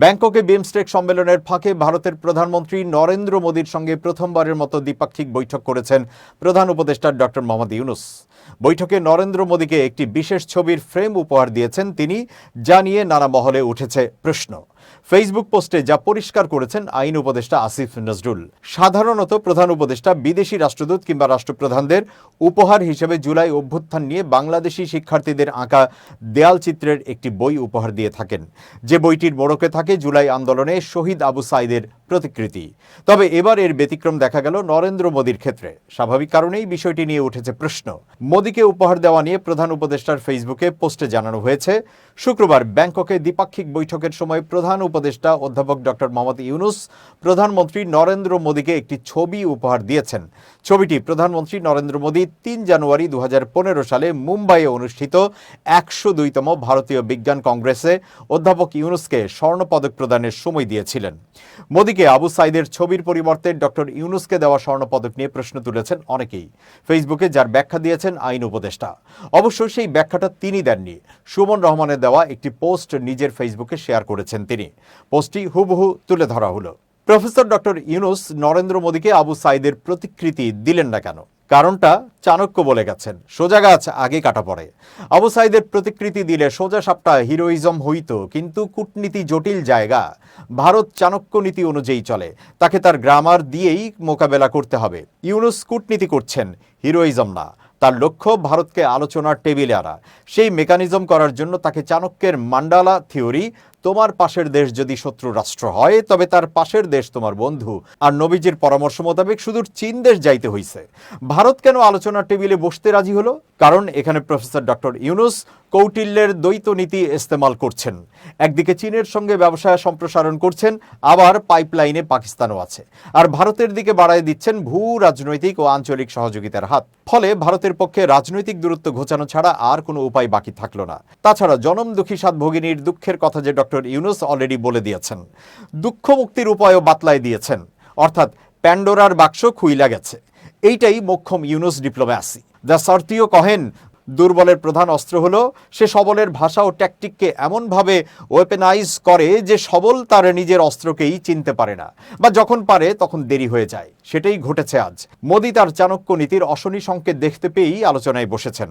ব্যাংককে বিমস্টেক সম্মেলনের ফাঁকে ভারতের প্রধানমন্ত্রী নরেন্দ্র মোদীর সঙ্গে প্রথমবারের মতো দ্বিপাক্ষিক বৈঠক করেছেন প্রধান উপদেষ্টা ডক্টর মোহাম্মদ ইউনূস। বৈঠকে নরেন্দ্র মোদীকে একটি বিশেষ ছবির ফ্রেম উপহার দিয়েছেন তিনি, যা নিয়ে নানা মহলে উঠেছে প্রশ্ন। ফেসবুক পোস্টে যা পরিষ্কার করেছেন আইন উপদেষ্টা আসিফ নজরুল। সাধারণত প্রধান উপদেষ্টা বিদেশি রাষ্ট্রদূত কিংবা রাষ্ট্রপ্রধানদের উপহার হিসেবে জুলাই অভ্যুত্থান নিয়ে বাংলাদেশি শিক্ষার্থীদের আঁকা দেয়াল চিত্রের একটি বই উপহার দিয়ে থাকেন, যে বইটির মোড়কে থাকে জুলাই আন্দোলনে শহীদ আবু সাঈদের প্রতিকৃতি। তবে এবার এর ব্যতিক্রম দেখা গেল নরেন্দ্র মোদীর ক্ষেত্রে। স্বাভাবিক কারণেই বিষয়টি নিয়ে উঠেছে প্রশ্ন। মোদীকে উপহার দেওয়া নিয়ে প্রধান উপদেষ্টার ফেসবুকে পোস্টে জানানো হয়েছে, শুক্রবার ব্যাংককে দ্বিপাক্ষিক বৈঠকের সময় প্রধান উপদেষ্টা অধ্যাপক ডক্টর মোহাম্মদ ইউনূস প্রধানমন্ত্রী নরেন্দ্র মোদীকে একটি ছবি উপহার দিয়েছেন। ছবিটি প্রধানমন্ত্রী নরেন্দ্র মোদী ৩ জানুয়ারি ২০১৫ সালে মুম্বাইয়ে অনুষ্ঠিত ১০২তম ভারতীয় বিজ্ঞান কংগ্রেসে অধ্যাপক ইউনূসকে স্বর্ণপদক প্রদানের সময় দিয়েছিলেন। মোদীকে আবু সাঈদের ছবির পরিবর্তে ডক্টর ইউনূসকে দেওয়া স্বর্ণপদক নিয়ে প্রশ্ন তুলেছেন অনেকেই ফেসবুকে, যার ব্যাখ্যা দিয়েছেন আইন উপদেষ্টা। অবশ্য সেই ব্যাখ্যাটা তিনি দেননি। সুমন রহমানের দেওয়া একটি পোস্ট নিজের ফেসবুকে শেয়ার করেছেন তিনি। পোস্টটি হুবহু তুলে ধরা হলো। প্রফেসর ডক্টর ইউনূস নরেন্দ্র মোদীকে আবু সাঈদের প্রতিকৃতি দিলেন না কেন? কারণটা চাণক্য বলে গেছেন, সোজা গাছ আগে কাটা পড়ে। আবু সাঈদের প্রতিকৃতি দিলে সোজা সাপটা হিরোইজম হইত, কিন্তু কূটনীতি জটিল জায়গা। ভারত চাণক্য নীতি অনুযায়ী চলে, তাকে তার গ্রামার দিয়েই মোকাবেলা করতে হবে। ইউনূস কূটনীতি করছেন, হিরোইজম না। তার লক্ষ্য ভারতকে আলোচনার টেবিলে আনা। সেই মেকানিজম করার জন্য তাকে চাণক্যের মান্ডালা থিওরি, তোমার পাশের দেশ যদি শত্রু রাষ্ট্র হয় তবে তার পাশের দেশ তোমার বন্ধু, আর নবীজির পরামর্শ মোতাবেক সুদূর চীন দেশ যাইতে হইছে। ভারত কেন আলোচনার টেবিলে বসতে রাজি হলো? কারণ এখানে প্রফেসর ডক্টর ইউনূস কৌটিল্যের দ্বৈত নীতি ইস্তেমাল করছেন। একদিকে চীনের সঙ্গে ব্যবসা সম্প্রসারণ করছেন, আবার পাইপলাইনে পাকিস্তানও আছে, আর ভারতের দিকে বাড়ায় দিচ্ছেন ভূ রাজনৈতিক ও আঞ্চলিক সহযোগিতার হাত। ফলে ভারতের পক্ষে রাজনৈতিক দূরত্ব ঘোচানো ছাড়া আর কোনো উপায় বাকি থাকলো না। তাছাড়া জনম দুঃখী সাত ভগিনীর দুঃখের কথা যে ডক্টর ইউনূস অলরেডি বলে দিয়েছেন, দুঃখ মুক্তির উপায়ও বাতলায় দিয়েছেন, অর্থাৎ প্যান্ডোরার বাক্স খুইলা গেছে। এইটাই মোক্ষম ইউনূস ডিপ্লোম্যাসি। দ্য সার্থীয় কহেন, দুর্বলের প্রধান অস্ত্র হলো সে সবলের ভাষা ও ট্যাকটিককে এমনভাবে ওয়েপেনাইজ করে যে সবল তার নিজের অস্ত্রকেই চিনতে পারে না, বা যখন পারে তখন দেরি হয়ে যায়। সেটাই ঘটেছে আজ। মোদী তার চাণক্য নীতির অশনি সংকেত দেখতে পেয়েই আলোচনায় বসেছেন।